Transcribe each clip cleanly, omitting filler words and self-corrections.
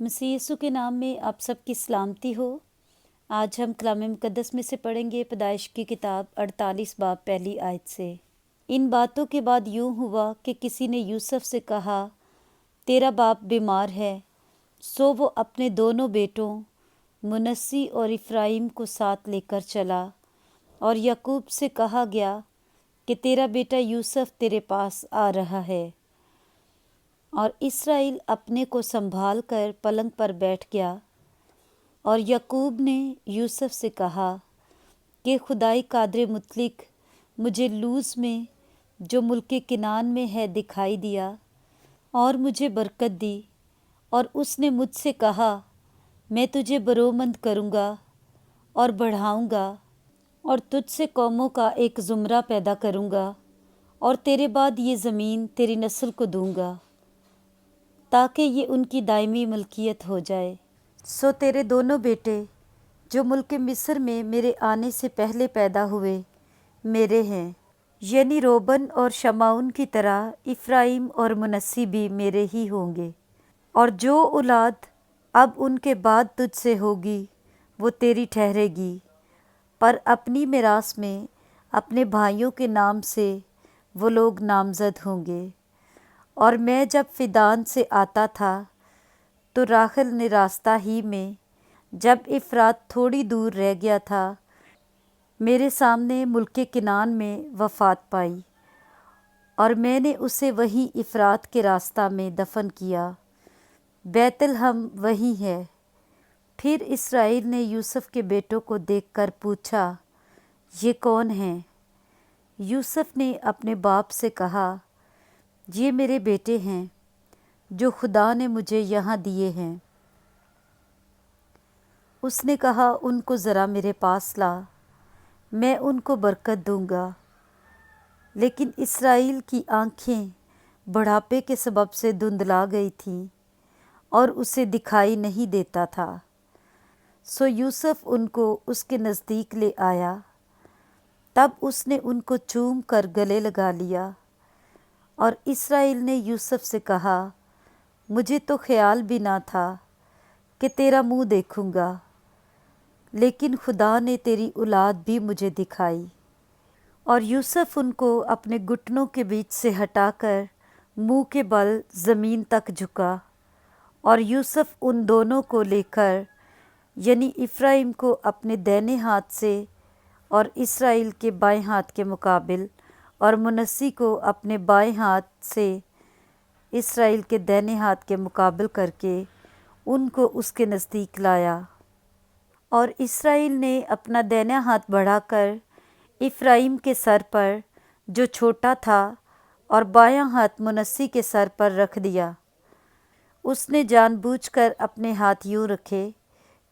मसीह यीशु के नाम में आप सबकी सलामती हो। आज हम कलाम मुकद्दस में से पढ़ेंगे पैदाइश की किताब 48 बाब पहली आयत से। इन बातों के बाद यूं हुआ कि किसी ने यूसुफ से कहा, तेरा बाप बीमार है। सो वो अपने दोनों बेटों मुनस्सी और इफ्राइम को साथ लेकर चला और याकूब से कहा गया कि तेरा बेटा यूसुफ तेरे पास आ रहा है। और इसराइल अपने को संभाल कर पलंग पर बैठ गया। और याकूब ने यूसुफ से कहा कि खुदाई कादर मुतलिक मुझे लूज़ में जो मुल्क किनान में है दिखाई दिया और मुझे बरकत दी। और उसने मुझसे कहा, मैं तुझे बरोमंद करूँगा और बढ़ाऊँगा और तुझसे कौमों का एक ज़ुमरा पैदा करूँगा और तेरे बाद ये ज़मीन तेरी नस्ल को दूँगा ताकि ये उनकी दायमी मलकियत हो जाए। सो तेरे दोनों बेटे जो मुल्क मिस्र में मेरे आने से पहले पैदा हुए मेरे हैं, यानी रोबन और शमाउन की तरह इफ्राइम और मुनस्सी भी मेरे ही होंगे। और जो औलाद अब उनके बाद तुझसे होगी वो तेरी ठहरेगी, पर अपनी मिरास में अपने भाइयों के नाम से वो लोग नामज़द होंगे। और मैं जब फिदान से आता था तो राखल ने रास्ता ही में, जब इफ़रात थोड़ी दूर रह गया था, मेरे सामने मुल्क किनान में वफ़ात पाई और मैंने उसे वहीं इफ़रात के रास्ता में दफन किया। बैतलहम वहीं है। फिर इसराइल ने यूसुफ के बेटों को देखकर पूछा, ये कौन हैं? यूसुफ ने अपने बाप से कहा, ये मेरे बेटे हैं जो खुदा ने मुझे यहाँ दिए हैं। उसने कहा, उनको ज़रा मेरे पास ला, मैं उनको बरकत दूंगा। लेकिन इसराइल की आँखें बुढ़ापे के सबब से धुंधला गई थीं और उसे दिखाई नहीं देता था। सो यूसुफ उनको उसके नज़दीक ले आया। तब उसने उनको चूम कर गले लगा लिया। और इसराइल ने यूसुफ से कहा, मुझे तो ख्याल भी ना था कि तेरा मुँह देखूँगा, लेकिन खुदा ने तेरी औलाद भी मुझे दिखाई। और यूसुफ उनको अपने घुटनों के बीच से हटाकर मुँह के बल ज़मीन तक झुका। और यूसुफ उन दोनों को लेकर, यानी इफ्राइम को अपने दाहिने हाथ से और इसराइल के बाएं हाथ के मुकाबिल, और मुनस्सी को अपने बाएं हाथ से इसराइल के दाहिने हाथ के मुकाबिल करके उनको उसके नज़दीक लाया। और इसराइल ने अपना दाहिना हाथ बढ़ाकर इफ्राइम के सर पर जो छोटा था और बायां हाथ मुनस्सी के सर पर रख दिया। उसने जानबूझकर अपने हाथ यूँ रखे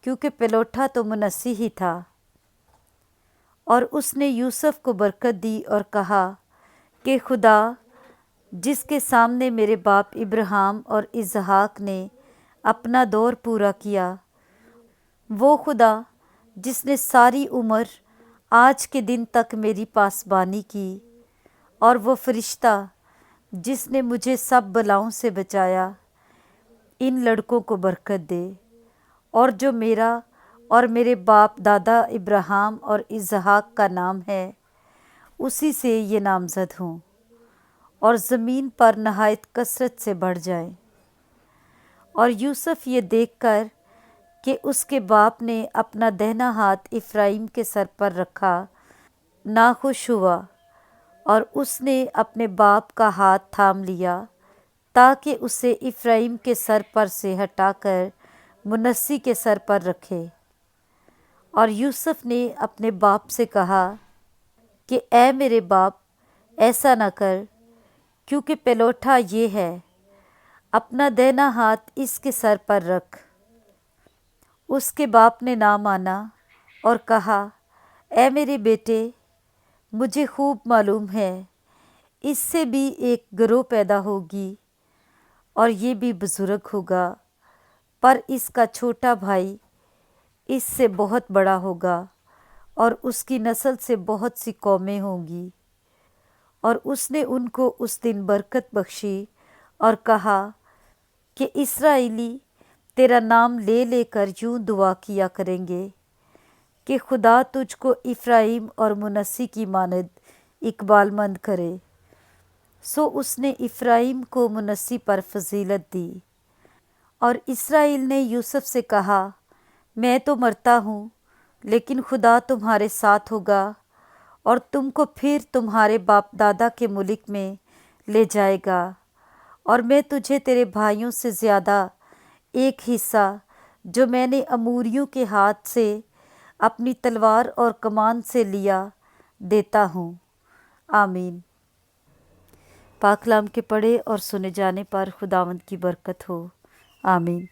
क्योंकि पलोठा तो मुनस्सी ही था। और उसने यूसुफ को बरकत दी और कहा कि खुदा जिसके सामने मेरे बाप इब्राहिम और इसहाक ने अपना दौर पूरा किया, वो खुदा जिसने सारी उम्र आज के दिन तक मेरी पासबानी की, और वो फरिश्ता जिसने मुझे सब बलाओं से बचाया, इन लड़कों को बरकत दे। और जो मेरा और मेरे बाप दादा इब्राहिम और इसहाक का नाम है, उसी से ये नामज़द हों और ज़मीन पर नहायत कसरत से बढ़ जाएं। और यूसुफ ये देखकर कि उसके बाप ने अपना दाहिना हाथ इफ्राइम के सर पर रखा, नाखुश हुआ और उसने अपने बाप का हाथ थाम लिया ताकि उसे इफ्राइम के सर पर से हटाकर मुनस्सी के सर पर रखे। और यूसुफ ने अपने बाप से कहा कि ऐ मेरे बाप, ऐसा न कर, क्योंकि पलोठा ये है, अपना दाहिना हाथ इसके सर पर रख। उसके बाप ने ना माना और कहा, ऐ मेरे बेटे, मुझे खूब मालूम है इससे भी एक गिरोह पैदा होगी और ये भी बुजुर्ग होगा, पर इसका छोटा भाई इससे बहुत बड़ा होगा और उसकी नस्ल से बहुत सी कौमें होंगी। और उसने उनको उस दिन बरकत बख्शी और कहा कि इस्राएली تیرا نام لے لے کر یوں دعا کیا کریں گے کہ خدا تجھ کو افرایم اور منسی کی مانند اقبال مند کرے۔ سو اس نے افرایم کو منسی پر فضیلت دی، اور اسرائیل نے یوسف سے کہا، میں تو مرتا ہوں لیکن خدا تمہارے ساتھ ہوگا اور تم کو پھر تمہارے باپ دادا کے ملک میں لے جائے گا، اور میں تجھے تیرے بھائیوں سے زیادہ ایک حصہ جو میں نے اموریوں کے ہاتھ سے اپنی تلوار اور کمان سے لیا دیتا ہوں۔ آمین۔ پاک کلام کے پڑھے اور سنے جانے پر خداوند کی برکت ہو۔ آمین۔